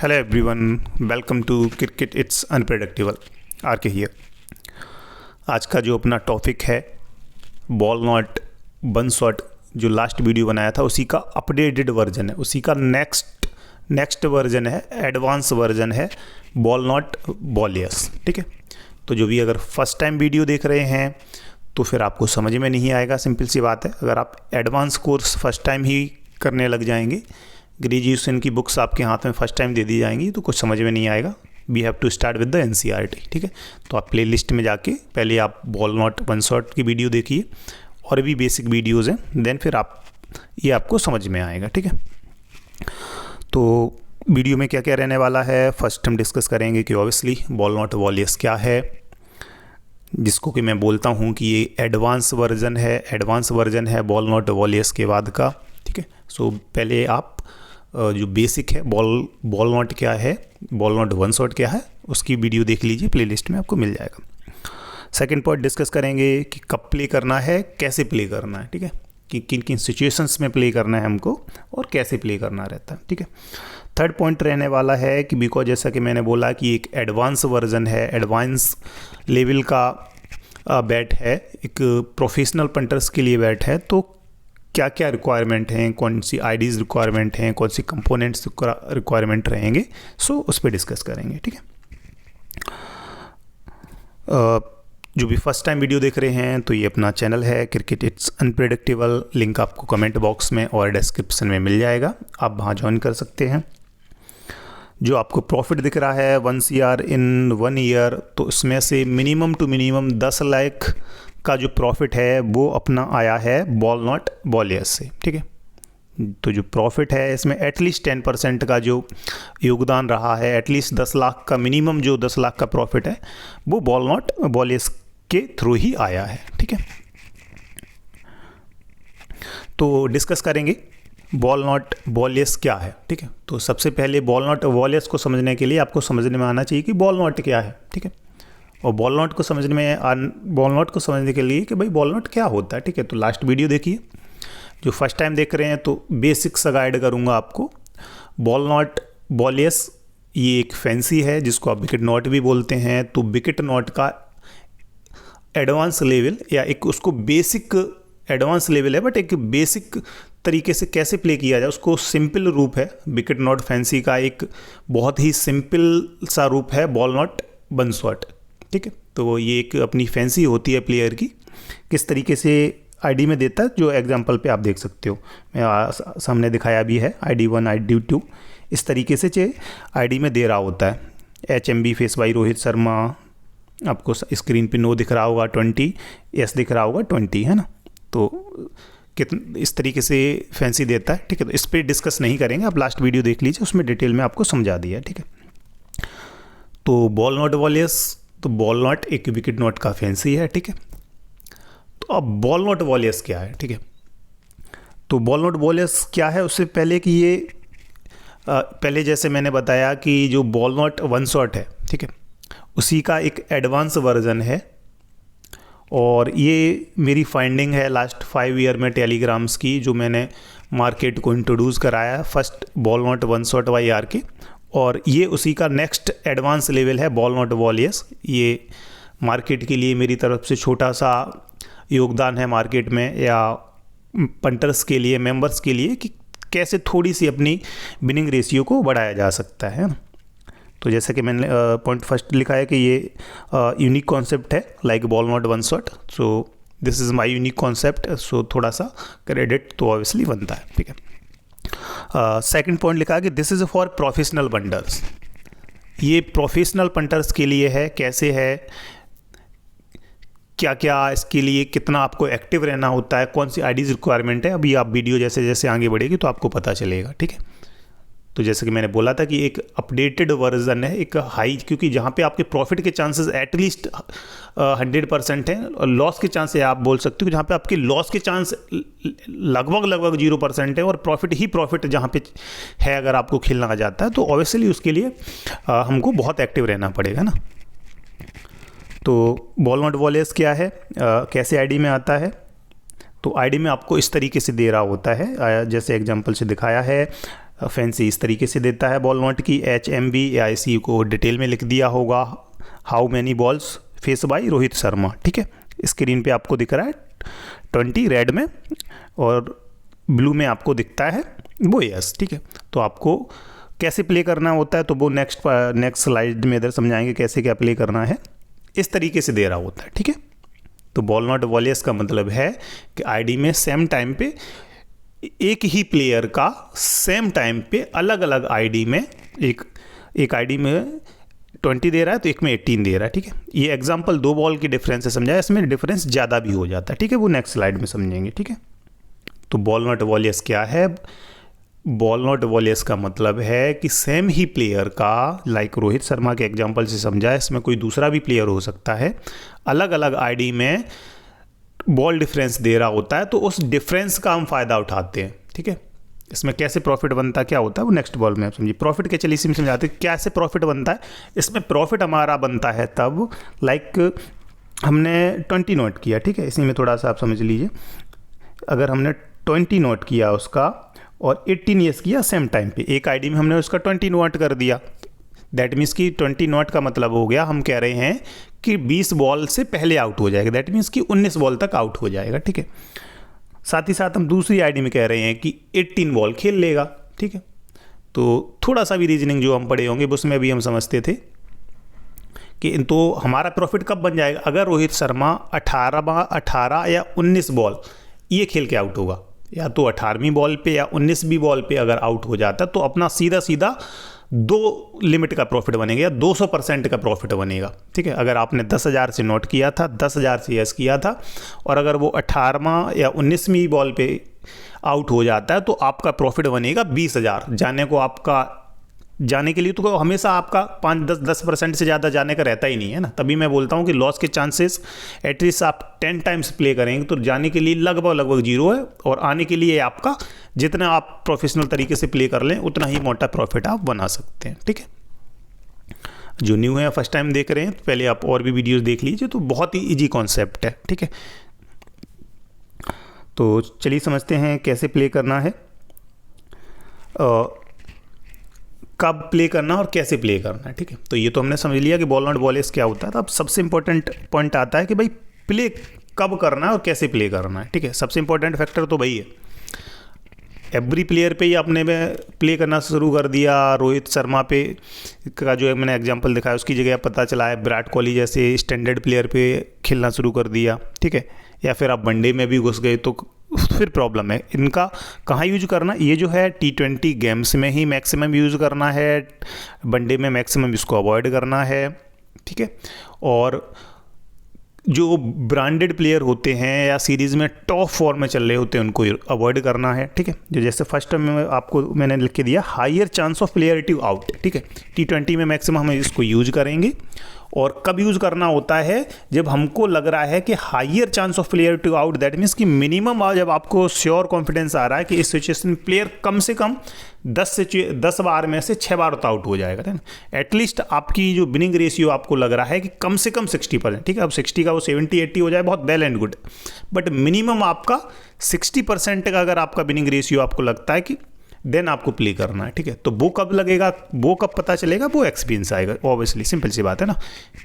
Hello everyone, welcome to cricket it's unpredictable. R K here. आज का जो अपना टॉपिक है बॉल नॉट वन शॉट, जो लास्ट वीडियो बनाया था उसी का अपडेटेड वर्जन है, उसी का नेक्स्ट वर्जन है, एडवांस वर्जन है बॉल नॉट बॉलियस। ठीक है, तो जो भी अगर फर्स्ट टाइम वीडियो देख रहे हैं तो फिर आपको समझ में नहीं आएगा, सिंपल सी बात है। अगर आप एडवांस कोर्स फर्स्ट टाइम ही करने लग जाएंगे, ग्रेजुएशन की बुक्स आपके हाथ में फर्स्ट टाइम दे दी जाएंगी तो कुछ समझ में नहीं आएगा। We have to start with the NCERT. ठीक है, तो आप प्ले लिस्ट में जाके पहले आप बॉल नॉट वन शॉट की वीडियो देखिए और भी बेसिक वीडियोज़ हैं, देन फिर ये आपको समझ में आएगा। ठीक है, तो वीडियो में क्या क्या रहने वाला है, फर्स्ट हम डिस्कस करेंगे कि ऑब्वियसली बॉल नॉट वॉलियस क्या है, जिसको कि मैं बोलता हूँ कि ये एडवांस वर्जन है बॉल नॉट वॉलियस के बाद का। ठीक है, सो पहले आप जो बेसिक है बॉल नॉट क्या है, बॉल नॉट वन शॉट क्या है, उसकी वीडियो देख लीजिए, प्लेलिस्ट में आपको मिल जाएगा। सेकंड पॉइंट डिस्कस करेंगे कि कब प्ले करना है, कैसे प्ले करना है। ठीक है, कि किन किन सिचुएशंस में प्ले करना है हमको और कैसे प्ले करना रहता है। ठीक है, थर्ड पॉइंट रहने वाला है कि बिकॉज जैसा कि मैंने बोला कि एक एडवांस वर्जन है, एडवांस लेवल का बैट है, एक प्रोफेशनल पंटर्स के लिए बैट है, तो क्या क्या रिक्वायरमेंट हैं, कौन सी आईडीज़ रिक्वायरमेंट हैं, कौन सी कंपोनेंट्स रिक्वायरमेंट रहेंगे, सो उस पर डिस्कस करेंगे। ठीक है, जो भी फर्स्ट टाइम वीडियो देख रहे हैं तो ये अपना चैनल है क्रिकेट इट्स अनप्रेडिक्टेबल, लिंक आपको कमेंट बॉक्स में और डिस्क्रिप्शन में मिल जाएगा, आप वहाँ ज्वाइन कर सकते हैं। जो आपको प्रॉफिट दिख रहा है 1 CR इन 1 ईयर, तो इसमें से मिनिमम टू मिनिमम 10 लाख का जो प्रॉफिट है वो अपना आया है बॉल नॉट बॉलियस से। ठीक है, तो जो प्रॉफिट है इसमें एटलीस्ट 10% का जो योगदान रहा है, एटलीस्ट 10 लाख का, मिनिमम जो 10 लाख का प्रॉफिट है वो बॉल नॉट बॉलियस के थ्रू ही आया है। ठीक है, तो डिस्कस करेंगे बॉल नॉट बॉलियस क्या है। ठीक है, तो सबसे पहले बॉल नॉट बॉलियस को समझने के लिए आपको समझने में आना चाहिए कि बॉल नॉट क्या है। ठीक है, और बॉल नॉट को समझने के लिए कि भाई बॉल नॉट क्या होता है। ठीक है, तो लास्ट वीडियो देखिए, जो फर्स्ट टाइम देख रहे हैं तो बेसिक सा गाइड करूंगा आपको। बॉल नॉट बॉलियस ये एक फैंसी है जिसको आप विकेट नॉट भी बोलते हैं, तो विकेट नॉट का एडवांस लेवल या एक उसको बेसिक एडवांस लेवल है, बट एक बेसिक तरीके से कैसे प्ले किया जाए उसको सिंपल रूप है। विकेट नॉट फैंसी का एक बहुत ही सिंपल सा रूप है बॉल नॉट वन शॉट। ठीक है, तो ये एक अपनी फैंसी होती है प्लेयर की, किस तरीके से आईडी में देता है, जो एग्जांपल पे आप देख सकते हो, मैं सामने दिखाया भी है, ID1 ID2 इस तरीके से आईडी में दे रहा होता है। HMB face by Rohit Sharma, आपको स्क्रीन पे नो दिख रहा होगा 20, यस दिख रहा होगा 20, है ना, तो इस तरीके से फैंसी देता है। ठीक है, तो इस पर डिस्कस नहीं करेंगे, आप लास्ट वीडियो देख लीजिए, उसमें डिटेल में आपको समझा दिया। ठीक है, तो बॉल नॉट वॉलियस, तो बॉल नॉट एक विकेट नॉट का फैंसी है। ठीक है, तो अब बॉल नॉट वॉलियस क्या है। ठीक है, तो बॉल नॉट वॉलियस क्या है, उससे पहले कि ये पहले जैसे मैंने बताया कि जो बॉल नॉट वन शॉट है, ठीक है, उसी का एक एडवांस वर्जन है, और ये मेरी फाइंडिंग है लास्ट 5 ईयर में टेलीग्राम्स की, जो मैंने मार्केट को इंट्रोड्यूस कराया है first ball not one shot YR के, और ये उसी का नेक्स्ट एडवांस लेवल है बॉल नॉट वॉलियस। ये मार्केट के लिए मेरी तरफ से छोटा सा योगदान है मार्केट में, या पंटर्स के लिए, मेंबर्स के लिए, कि कैसे थोड़ी सी अपनी विनिंग रेशियो को बढ़ाया जा सकता है। तो जैसे कि मैंने पॉइंट फर्स्ट लिखा है कि ये यूनिक कॉन्सेप्ट है like ball not one shot, so this is my unique concept, so थोड़ा सा क्रेडिट तो ऑब्वियसली बनता है। ठीक है, सेकंड पॉइंट लिखा है कि this is for professional punters, ये प्रोफेशनल पंटर्स के लिए है। कैसे है, क्या क्या इसके लिए, कितना आपको एक्टिव रहना होता है, कौन सी आईडीज़ रिक्वायरमेंट है, अभी आप वीडियो जैसे जैसे आगे बढ़ेगी तो आपको पता चलेगा। ठीक है, तो जैसे कि मैंने बोला था कि एक अपडेटेड वर्जन है, एक हाई, क्योंकि जहाँ पे आपके प्रॉफिट के चांसेस एटलीस्ट 100% हैं, और लॉस के चांस आप बोल सकते हो जहाँ पे आपके लॉस के चांस लगभग 0% है, और प्रॉफिट ही प्रॉफिट जहाँ पे है अगर आपको खेलना आ जाता है, तो ऑब्वियसली उसके लिए हमको बहुत एक्टिव रहना पड़ेगा ना। तो बॉल नॉट वॉलियस क्या है, कैसे आईडी में आता है, तो आईडी में आपको इस तरीके से दे रहा होता है, जैसे एग्जांपल से दिखाया है, फैंसी इस तरीके से देता है बॉल नॉट की, HMB या IC को डिटेल में लिख दिया होगा, how many balls face by Rohit Sharma, ठीक है। स्क्रीन पे आपको दिख रहा है 20 रेड में और ब्लू में आपको दिखता है वो यस, ठीक है। तो आपको कैसे प्ले करना होता है तो वो नेक्स्ट स्लाइड में इधर समझाएंगे कैसे क्या प्ले करना है, इस तरीके से दे रहा होता है, ठीक है। तो बॉल नॉट वॉलियस का मतलब है कि आईडी में सेम टाइम पे एक ही प्लेयर का सेम टाइम पे अलग अलग आईडी में एक आईडी में 20 दे रहा है तो एक में 18 दे रहा है, ठीक है। ये एग्जांपल 2 बॉल की डिफरेंस से समझाया, इसमें डिफरेंस ज़्यादा भी हो जाता है, ठीक है, वो नेक्स्ट स्लाइड में समझेंगे, ठीक है। तो बॉल नॉट वॉलियस क्या है? बॉल नॉट वॉलियस का मतलब है कि सेम ही प्लेयर का, लाइक रोहित शर्मा के एग्जांपल से समझा, इसमें कोई दूसरा भी प्लेयर हो सकता है, अलग अलग आईडी में बॉल डिफरेंस दे रहा होता है, तो उस डिफरेंस का हम फ़ायदा उठाते हैं, ठीक है। इसमें कैसे प्रॉफिट बनता है, क्या होता है वो नेक्स्ट बॉल में आप समझिए। प्रॉफिट के चलिए इसी में समझाते हैं कैसे प्रॉफिट बनता है। इसमें प्रॉफिट हमारा बनता है तब, लाइक हमने 20 नोट किया, ठीक है, इसी में थोड़ा सा आप समझ लीजिए। अगर हमने 20 नोट किया उसका और 18 येस किया सेम टाइम पे, एक आईडी में हमने उसका 20 नोट कर दिया, दैट मीन्स कि 20 नोट का मतलब हो गया, हम कह रहे हैं कि 20 बॉल से पहले आउट हो जाएगा, दैट मीन्स कि 19 बॉल तक आउट हो जाएगा, ठीक है। साथ ही साथ हम दूसरी आईडी में कह रहे हैं कि 18 बॉल खेल लेगा, ठीक है। तो थोड़ा सा भी रीजनिंग जो हम पढ़े होंगे उसमें भी हम समझते थे कि तो हमारा प्रॉफिट कब बन जाएगा, अगर रोहित शर्मा 18 या 19 बॉल ये खेल के आउट होगा, या तो 18वीं बॉल पे या 19वीं बॉल पे अगर आउट हो जाता है तो अपना सीधा सीधा 2 लिमिट का प्रॉफिट बनेगा या 200% का प्रॉफिट बनेगा, ठीक है। अगर आपने 10,000 से नोट किया था, 10,000 से यस किया था और अगर वो 18वां या 19वीं बॉल पे आउट हो जाता है तो आपका प्रॉफिट बनेगा 20,000। जाने के लिए तो हमेशा आपका 5-10% से ज़्यादा जाने का रहता ही नहीं है ना, तभी मैं बोलता हूँ कि लॉस के चांसेस एटलीस्ट आप 10 टाइम्स प्ले करेंगे तो जाने के लिए लगभग 0 है, और आने के लिए आपका जितना आप प्रोफेशनल तरीके से प्ले कर लें उतना ही मोटा प्रॉफिट आप बना सकते हैं, ठीक है। जो न्यू है फर्स्ट टाइम देख रहे हैं तो पहले आप और भी वीडियोज़ देख लीजिए, तो बहुत ही ईजी कॉन्सेप्ट है, ठीक है। तो चलिए समझते हैं कैसे प्ले करना है, कब प्ले करना और कैसे प्ले करना है, ठीक है। तो ये तो हमने समझ लिया कि बॉल नॉट वॉलियस क्या होता है। तो अब सबसे इंपॉर्टेंट पॉइंट आता है कि भाई प्ले कब करना है और कैसे प्ले करना है, ठीक है। सबसे इंपॉर्टेंट फैक्टर तो वही है, एवरी प्लेयर पे ही आपने प्ले करना शुरू कर दिया। रोहित शर्मा पे का जो मैंने एग्जांपल दिखाया उसकी जगह पता चला है विराट कोहली जैसे स्टैंडर्ड प्लेयर पे खेलना शुरू कर दिया, ठीक है। या फिर आप वनडे में भी घुस गए तो फिर प्रॉब्लम है। इनका कहाँ यूज करना, ये जो है T20 गेम्स में ही मैक्सिमम यूज़ करना है, वनडे में मैक्सिमम इसको अवॉइड करना है, ठीक है। और जो ब्रांडेड प्लेयर होते हैं या सीरीज़ में टॉप फॉर्म में चल रहे होते हैं उनको अवॉइड करना है, ठीक है। जो जैसे फर्स्ट टाइम में आपको मैंने लिख के दिया higher chance of player out, ठीक है। T20 में मैक्सिमम हम इसको यूज करेंगे। और कब यूज़ करना होता है, जब हमको लग रहा है कि higher chance of player to out, that means कि मिनिमम जब आपको श्योर कॉन्फिडेंस आ रहा है कि इस सिचुएशन में प्लेयर कम से कम 10 बार में से 6 बार तो आउट हो जाएगा, है ना। एटलीस्ट आपकी जो विनिंग रेशियो आपको लग रहा है कि कम से कम 60%, ठीक है। अब 60 का वो 70-80 हो जाए बहुत well and good, but minimum आपका 60% का अगर आपका विनिंग रेशियो आपको लगता है कि देन आपको प्ले करना है, ठीक है। तो वो कब लगेगा, वो कब पता चलेगा, वो एक्सपीरियंस आएगा ऑब्वियसली, सिंपल सी बात है ना।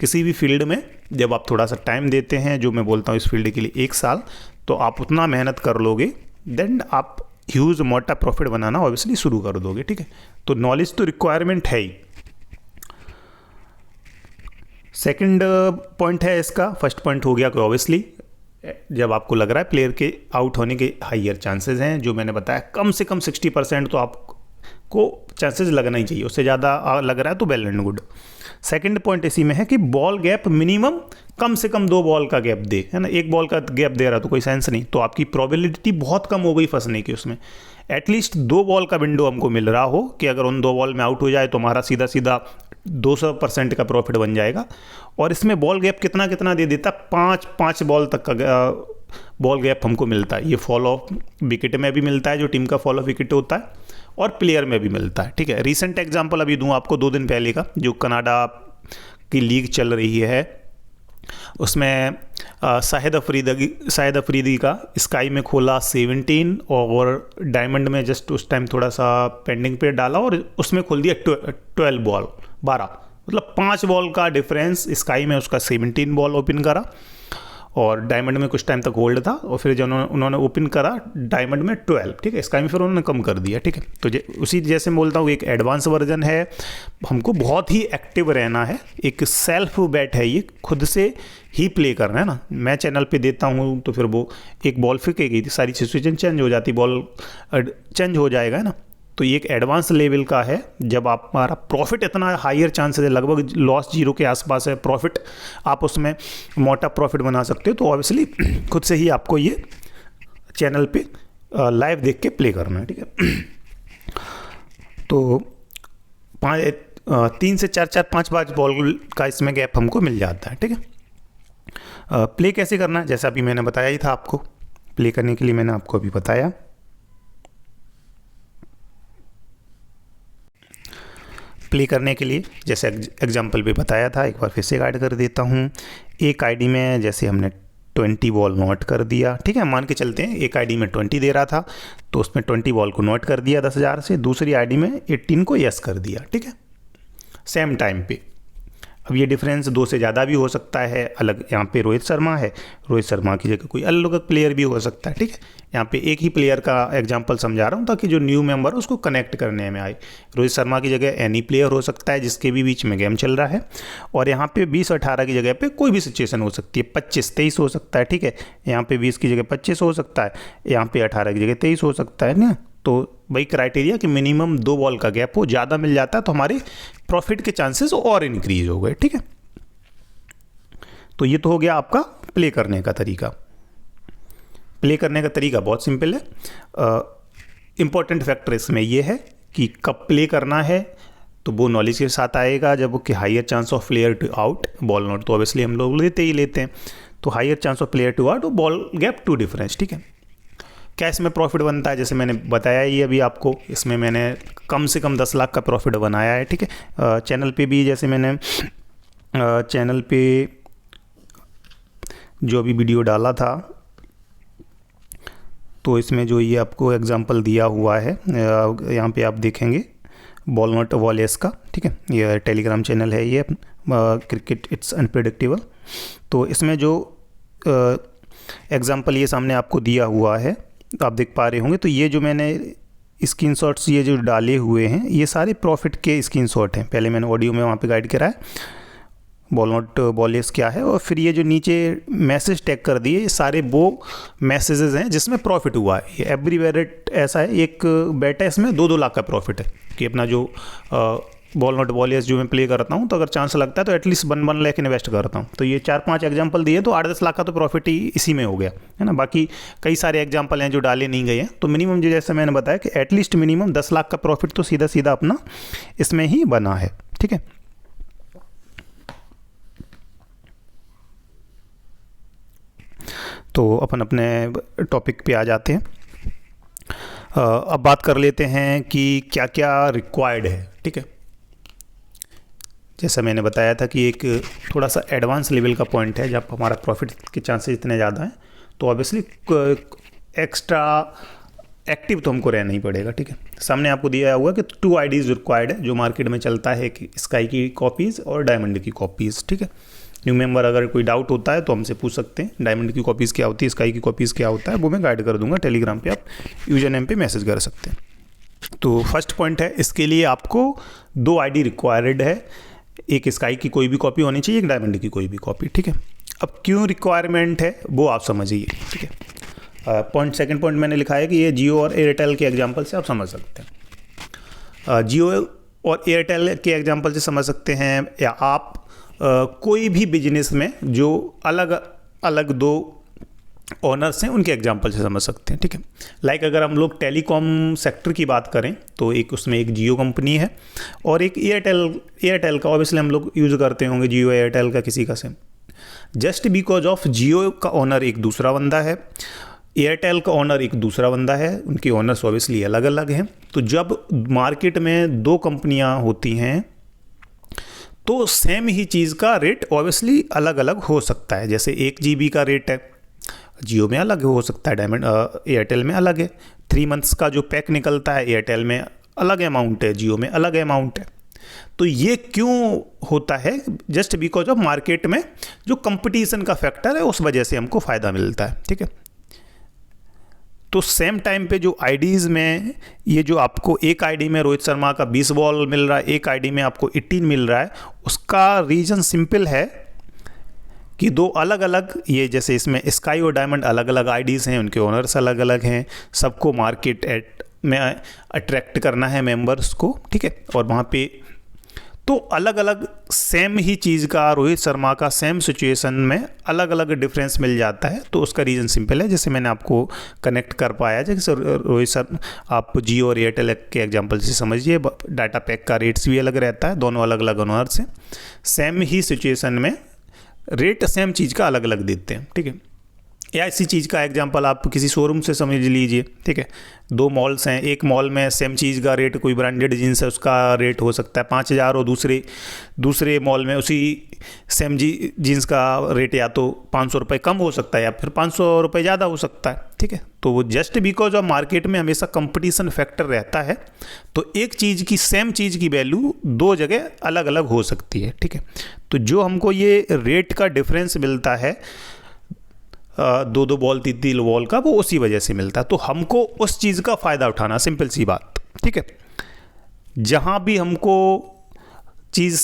किसी भी फील्ड में जब आप थोड़ा सा टाइम देते हैं, जो मैं बोलता हूँ इस फील्ड के लिए 1 साल, तो आप उतना मेहनत कर लोगे, देन आप ह्यूज मोटा प्रॉफिट बनाना ऑब्वियसली शुरू कर दोगे, ठीक है। तो नॉलेज तो रिक्वायरमेंट है ही। सेकंड पॉइंट है इसका, फर्स्ट पॉइंट हो गया कि ऑब्वियसली जब आपको लग रहा है प्लेयर के आउट होने के हायर चांसेस हैं, जो मैंने बताया कम से कम 60% तो आपको चांसेस लगना ही चाहिए, उससे ज़्यादा लग रहा है तो well and good. Second point इसी में है कि बॉल गैप मिनिमम कम से कम 2 बॉल का गैप दे, है ना। 1 बॉल का गैप दे रहा तो कोई सेंस नहीं, तो आपकी प्रोबेबिलिटी बहुत कम हो गई फंसने की उसमें। एटलीस्ट 2 बॉल का विंडो हमको मिल रहा हो कि अगर उन 2 बॉल में आउट हो जाए तो हमारा सीधा सीधा 200% का प्रॉफिट बन जाएगा। और इसमें बॉल गैप कितना कितना दे देता, 5 बॉल तक का बॉल गैप हमको मिलता है। ये फॉल ऑफ विकेट में भी मिलता है, जो टीम का फॉल ऑफ विकेट होता है, और प्लेयर में भी मिलता है, ठीक है। रिसेंट एग्जांपल अभी दूं आपको 2 दिन पहले का, जो कनाडा की लीग चल रही है उसमें शाहिद अफरीदी का स्काई में खोला 17 और डायमंड में जस्ट उस टाइम थोड़ा सा पेंडिंग पे डाला और उसमें खोल दिया 12 बॉल 12, मतलब 5 बॉल का डिफरेंस। स्काई में उसका 17 बॉल ओपन करा और डायमंड में कुछ टाइम तक होल्ड था और फिर जब उन्होंने ओपन करा डायमंड में 12, ठीक है, स्काई में फिर उन्होंने कम कर दिया, ठीक है। तो उसी जैसे मैं बोलता हूँ एक एडवांस वर्जन है, हमको बहुत ही एक्टिव रहना है, एक सेल्फ बैट है, ये खुद से ही प्ले करना है ना। मैं चैनल पे देता हूँ तो फिर वो एक बॉल फेंकेगी, सारी सिचुएशन चेंज हो जाती, बॉल चेंज हो जाएगा, है ना। तो ये एक एडवांस लेवल का है, जब आप हमारा प्रॉफिट इतना हायर चांसेस है, लगभग लॉस 0 के आसपास है, प्रॉफिट आप उसमें मोटा प्रॉफिट बना सकते हो। तो ऑब्वियसली खुद से ही आपको ये चैनल पे लाइव देख के प्ले करना है, ठीक है। तो 3 से 4-5 बॉल का इसमें गैप हमको मिल जाता है, ठीक है। प्ले कैसे करना है, जैसा अभी मैंने बताया ही था आपको, प्ले करने के लिए मैंने आपको अभी बताया। प्ले करने के लिए जैसे एग्जांपल पे बताया था, एक बार फिर से गाइड कर देता हूँ। एक आईडी में जैसे हमने 20 बॉल नोट कर दिया, ठीक है, मान के चलते हैं एक आईडी में 20 दे रहा था तो उसमें 20 बॉल को नोट कर दिया 10,000 से, दूसरी आईडी में 18 को यस कर दिया, ठीक है, सेम टाइम पे। अब ये डिफरेंस 2 से ज़्यादा भी हो सकता है, अलग यहाँ पे रोहित शर्मा है, रोहित शर्मा की जगह कोई अलग प्लेयर भी हो सकता है, ठीक है। यहाँ पे एक ही प्लेयर का एग्जांपल समझा रहा हूँ ताकि जो न्यू मेंबर है उसको कनेक्ट करने में आए। रोहित शर्मा की जगह एनी प्लेयर हो सकता है जिसके भी बीच में गेम चल रहा है, और यहाँ पे 20-18 की जगह पे कोई भी सिचुएशन हो सकती है, 25-23 हो सकता है, ठीक है। यहाँ पे 20 की जगह 25 हो सकता है, यहाँ पे 18 की जगह 23 हो सकता है ना। तो वही क्राइटेरिया कि मिनिमम 2 बॉल का गैप हो, ज़्यादा मिल जाता है तो हमारे प्रॉफिट के चांसेस और इंक्रीज हो गए, ठीक है। तो ये तो हो गया आपका प्ले करने का तरीका। प्ले करने का तरीका बहुत सिंपल है। इम्पॉर्टेंट फैक्टर इसमें ये है कि कब प्ले करना है, तो वो नॉलेज के साथ आएगा जब कि higher chance of player to out ball not, तो ऑब्वियसली हम लोग लेते हैं। तो higher chance of player to out और बॉल गैप टू डिफरेंस, ठीक है। क्या इसमें प्रॉफिट बनता है, जैसे मैंने बताया ही अभी आपको, इसमें मैंने कम से कम 10 लाख का प्रॉफिट बनाया है, ठीक है। चैनल पे भी जैसे मैंने चैनल पे जो भी वीडियो डाला था तो इसमें जो ये आपको एग्जांपल दिया हुआ है, यहाँ पे आप देखेंगे बॉल नॉट वॉलेस का, ठीक है, ये टेलीग्राम चैनल है, ये क्रिकेट इट्स अनप्रेडिक्टेबल। तो इसमें जो एग्जांपल ये सामने आपको दिया हुआ है, आप देख पा रहे होंगे। तो ये जो मैंने स्क्रीनशॉट्स ये जो डाले हुए हैं, ये सारे प्रॉफिट के स्क्रीनशॉट हैं। पहले मैंने ऑडियो में वहाँ पे गाइड करा है बॉल नॉट बॉलेस क्या है, और फिर ये जो नीचे मैसेज टैग कर दिए, ये सारे वो मैसेजेस हैं जिसमें प्रॉफिट हुआ है। ये एवरी बैट ऐसा है, एक बैट है इसमें 2-2 लाख का प्रॉफिट है कि अपना जो बॉल नॉट बॉलेस जो मैं प्ले करता हूँ, तो अगर चांस लगता है तो एटलीस्ट 1 लाख इन्वेस्ट करता हूँ। तो ये 4-5 एग्जाम्पल दिए तो 8-10 लाख का तो प्रॉफिट ही इसी में हो गया, है ना। बाकी कई सारे एग्जाम्पल हैं जो डाले नहीं गए हैं। तो मिनिमम जो जैसे मैंने बताया कि एटलीस्ट मिनिमम 10 लाख का प्रॉफिट तो सीधा सीधा अपना इसमें ही बना है, ठीक है। तो अपन अपने टॉपिक पे आ जाते हैं। अब बात कर लेते हैं कि क्या क्या रिक्वायर्ड है, ठीक है। जैसा मैंने बताया था कि एक थोड़ा सा एडवांस लेवल का पॉइंट है, जब हमारा प्रॉफिट के चांसेस इतने ज़्यादा हैं तो ऑब्वियसली एक्स्ट्रा एक्टिव तो हमको रहना ही पड़ेगा, ठीक है। सामने आपको दिया हुआ कि 2 आईडीज़ रिक्वायर्ड है, जो मार्केट में चलता है कि स्काई की कॉपीज़ और डायमंड की कॉपीज़, ठीक है। न्यू मेंबर अगर कोई डाउट होता है तो हमसे पूछ सकते हैं, डायमंड की कॉपीज़ क्या होती है, स्काई की कॉपीज़ क्या होता है, वो मैं गाइड कर दूंगा। टेलीग्राम पे आप यूजर नेम पे मैसेज कर सकते हैं। तो फर्स्ट पॉइंट है, इसके लिए आपको 2 आईडी रिक्वायर्ड है, एक स्काई की कोई भी कॉपी होनी चाहिए, एक डायमंड की कोई भी कॉपी, ठीक है। अब क्यों रिक्वायरमेंट है वो आप समझिए, ठीक है। सेकंड पॉइंट मैंने लिखा है कि ये जियो और एयरटेल के एग्जांपल से आप समझ सकते हैं। जियो और एयरटेल के एग्जांपल से समझ सकते हैं, या आप कोई भी बिजनेस में जो अलग अलग 2 ओनर्स हैं उनके एग्जांपल से समझ सकते हैं, ठीक है। लाइक अगर हम लोग टेलीकॉम सेक्टर की बात करें तो एक उसमें एक जियो कंपनी है और एक एयरटेल का ऑब्वियसली हम लोग यूज़ करते होंगे जियो एयरटेल का किसी का सिम। जस्ट बिकॉज ऑफ जियो का ओनर एक दूसरा बंदा है, एयरटेल का ओनर एक दूसरा बंदा है, उनके ओनर्स ऑब्वियसली अलग अलग हैं। तो जब मार्केट में 2 कंपनियां होती हैं तो सेम ही चीज़ का रेट ऑब्वियसली अलग अलग हो सकता है। जैसे 1 GB का रेट है, जियो में अलग हो सकता है, डायमंड एयरटेल में अलग है। 3 मंथ्स का जो पैक निकलता है एयरटेल में अलग अमाउंट है, जियो में अलग अमाउंट है। तो ये क्यों होता है? जस्ट बिकॉज ऑफ मार्केट में जो कंपटीशन का फैक्टर है उस वजह से हमको फ़ायदा मिलता है, ठीक है। तो सेम टाइम पे जो आईडीज़ में ये जो आपको एक आईडी में रोहित शर्मा का 20 बॉल मिल रहा है, एक आईडी में आपको 18 मिल रहा है, उसका रीज़न सिंपल है कि दो अलग अलग, ये जैसे इसमें स्काई और डायमंड अलग अलग आईडीज़ हैं, उनके ओनर्स अलग अलग हैं, सबको मार्केट में अट्रैक्ट करना है मेंबर्स को, ठीक है। और वहाँ पे तो अलग अलग सेम ही चीज़ का रोहित शर्मा का सेम सिचुएशन में अलग अलग डिफरेंस मिल जाता है। तो उसका रीज़न सिंपल है, जैसे मैंने आपको कनेक्ट कर पाया, जैसे रोहित शर्मा आप जियो और एयरटेल के एग्जांपल से समझिए, डाटा पैक का रेट्स भी अलग रहता है, दोनों अलग अलग ओनर्स हैं, सेम ही सिचुएशन में रेट सेम चीज़ का अलग अलग देते हैं, ठीक है। या इसी चीज़ का एग्जांपल आप किसी शोरूम से समझ लीजिए, ठीक है। 2 मॉल्स हैं, एक मॉल में सेम चीज़ का रेट, कोई ब्रांडेड जीन्स है उसका रेट हो सकता है 5,000 और दूसरे मॉल में उसी सेम जीन्स का रेट या तो 500 रुपये कम हो सकता है या फिर 500 रुपये ज़्यादा हो सकता है, ठीक है। तो वो जस्ट बिकॉज ऑफ मार्केट में हमेशा कंपटीशन फैक्टर रहता है, तो एक चीज़ की सेम चीज़ की वैल्यू 2 जगह अलग अलग हो सकती है, ठीक है। तो जो हमको ये रेट का डिफरेंस मिलता है 2 बॉल 3 बॉल का, वो उसी वजह से मिलता है। तो हमको उस चीज़ का फ़ायदा उठाना, सिंपल सी बात, ठीक है। जहाँ भी हमको चीज़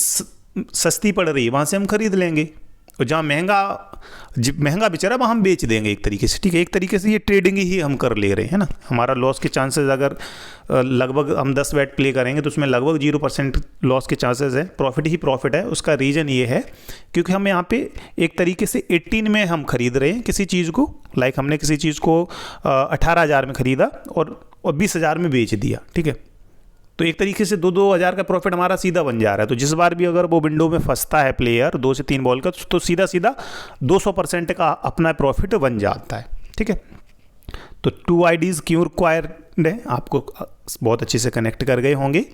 सस्ती पड़ रही है वहाँ से हम खरीद लेंगे, और जहाँ महंगा बेच रहा है वहाँ हम बेच देंगे एक तरीके से, ठीक है। एक तरीके से ये ट्रेडिंग ही हम कर ले रहे हैं ना। हमारा लॉस के चांसेस अगर लगभग हम 10 बैट प्ले करेंगे तो उसमें लगभग 0% लॉस के चांसेस है, प्रॉफिट ही प्रॉफिट है। उसका रीज़न ये है क्योंकि हम यहाँ पे एक तरीके से 18 में हम खरीद रहे हैं किसी चीज़ को, लाइक हमने किसी चीज़ को 18,000 में ख़रीदा और 20,000 में बेच दिया, ठीक है। तो एक तरीके से 2-2 हज़ार का प्रॉफिट हमारा सीधा बन जा रहा है। तो जिस बार भी अगर वो विंडो में फंसता है प्लेयर 2 से 3 बॉल का, तो सीधा 200% का अपना प्रॉफिट बन जाता है, ठीक है। तो 2 आईडीज़ क्यों रिक्वायर्ड है, आपको बहुत अच्छे से कनेक्ट कर गए होंगे।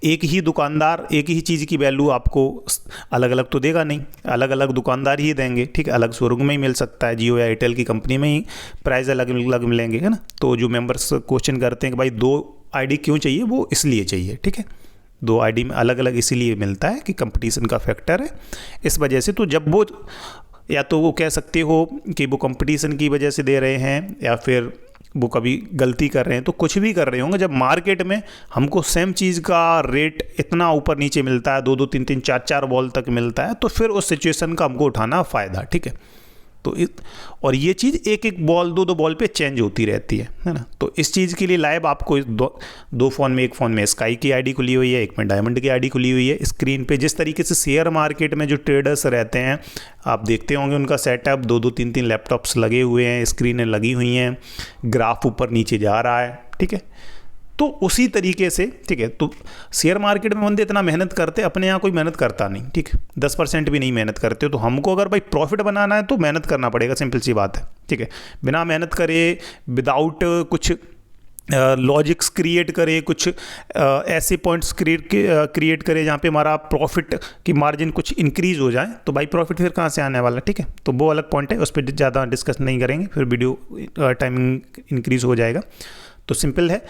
एक ही दुकानदार एक ही चीज़ की वैल्यू आपको अलग अलग तो देगा नहीं, अलग अलग दुकानदार ही देंगे, ठीक है। अलग शोरूम में ही मिल सकता है, जियो या एयरटेल की कंपनी में ही प्राइस अलग अलग मिलेंगे, है ना। तो जो मेंबर्स क्वेश्चन करते हैं कि भाई 2 आईडी क्यों चाहिए, वो इसलिए चाहिए, ठीक है। 2 आईडी में अलग अलग इसीलिए मिलता है कि कंपटीशन का फैक्टर है, इस वजह से। तो जब वो, या तो वो कह सकते हो कि वो कंपटीशन की वजह से दे रहे हैं, या फिर वो कभी गलती कर रहे हैं, तो कुछ भी कर रहे होंगे। जब मार्केट में हमको सेम चीज़ का रेट इतना ऊपर नीचे मिलता है, 2-2 3-3 4-4 बॉल तक मिलता है, तो फिर उस सिचुएशन का हमको उठाना फ़ायदा, ठीक है। तो और ये चीज़ एक बॉल 2-2 बॉल पे चेंज होती रहती है ना। तो इस चीज़ के लिए लाइव आपको दो फ़ोन में, एक फ़ोन में स्काई की आईडी खुली हुई है, एक में डायमंड की आईडी खुली हुई है। स्क्रीन पे जिस तरीके से शेयर मार्केट में जो ट्रेडर्स रहते हैं, आप देखते होंगे उनका सेटअप 2-2 3-3 लैपटॉप्स लगे हुए हैं, स्क्रीनें लगी हुई हैं, ग्राफ ऊपर नीचे जा रहा है, ठीक है। तो उसी तरीके से, ठीक है। तो शेयर मार्केट में बंदे इतना मेहनत करते, अपने यहाँ कोई मेहनत करता नहीं, ठीक है। 10% भी नहीं मेहनत करते। तो हमको अगर भाई प्रॉफिट बनाना है तो मेहनत करना पड़ेगा, सिंपल सी बात है, ठीक है। बिना मेहनत करे, विदाउट कुछ लॉजिक्स क्रिएट करे, कुछ ऐसे पॉइंट्स क्रिएट करे जहाँ पे हमारा प्रॉफिट की मार्जिन कुछ इंक्रीज़ हो जाए, तो भाई प्रॉफिट फिर कहाँ से आने वाला, ठीक है। तो वो अलग पॉइंट है, उस पर ज़्यादा डिस्कस नहीं करेंगे, फिर वीडियो टाइमिंग इंक्रीज़ हो जाएगा। तो सिंपल है,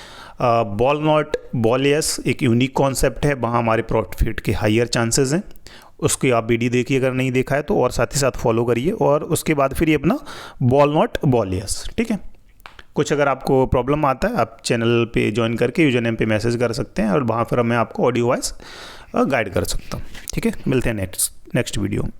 बॉल नॉट बॉल यस एक यूनिक कॉन्सेप्ट है, वहाँ हमारे प्रॉफिट के हायर चांसेस हैं। उसकी आप वीडियो देखिए अगर नहीं देखा है तो, और साथ ही साथ फॉलो करिए, और उसके बाद फिर ये अपना बॉल नॉट बॉल यस, ठीक है। कुछ अगर आपको प्रॉब्लम आता है, आप चैनल पे ज्वाइन करके यूजर नेम पे मैसेज कर सकते हैं, और वहाँ फिर मैं आपको ऑडियो वॉइस गाइड कर सकता हूँ, ठीक है। मिलते हैं नेक्स्ट वीडियो में।